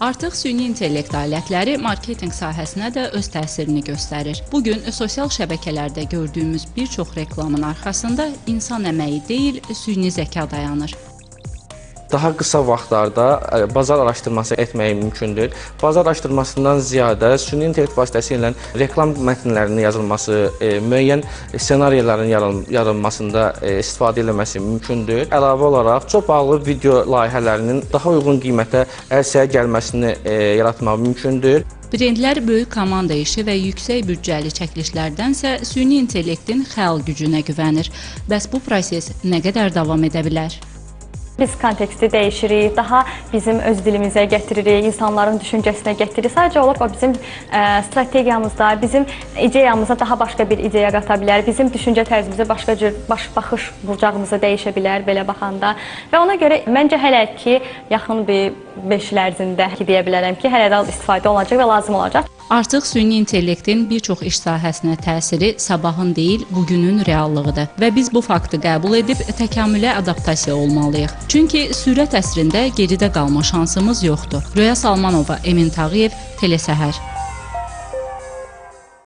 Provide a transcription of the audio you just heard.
Artıq süni intellekt alətləri marketinq sahəsinə də öz təsirini göstərir. Bugün sosial şəbəkələrdə gördüyümüz bir çox reklamın arxasında insan əməyi deyil, süni zəka dayanır. Daha qısa vaxtlarda bazar araşdırması etmək mümkündür. Bazar araşdırmasından ziyadə süni intellekt vasitəsilə reklam mətnlərinin yazılması, müəyyən ssenarilərin yaranmasında istifadə edilməsi mümkündür. Əlavə olaraq çox bağlı video layihələrinin daha uyğun qiymətə ərsəyə gəlməsini yaratmaq mümkündür. Brendlər böyük komanda işi və yüksək büdcəli çəkilişlərdənsə süni intellektin xəyal gücünə güvənir. Bəs bu proses nə qədər davam edə bilər? Biz konteksti dəyişirik, daha bizim öz dilimizə gətiririk, insanların düşüncəsinə gətiririk. Sadəcə olaraq o bizim strategiyamızda, bizim ideyamıza daha başqa bir ideya qata bilər, bizim düşüncə tərzimizə başqa cür baxış bucağımıza dəyişə bilər belə baxanda. Və ona görə məncə hələ ki, yaxın bir 5 il ərzində deyə bilərəm ki, hələ də istifadə olunacaq və lazım olacaq. Artıq süni intellektin bir çox iş sahəsinə təsiri sabahın deyil, bugünün reallığıdır və biz bu faktı qəbul edib təkamülə adaptasiya olmalıyıq. Çünki sürət əsrində geridə qalma şansımız yoxdur. Röya Salmanova, Emin Tağıyev, Telesəhər.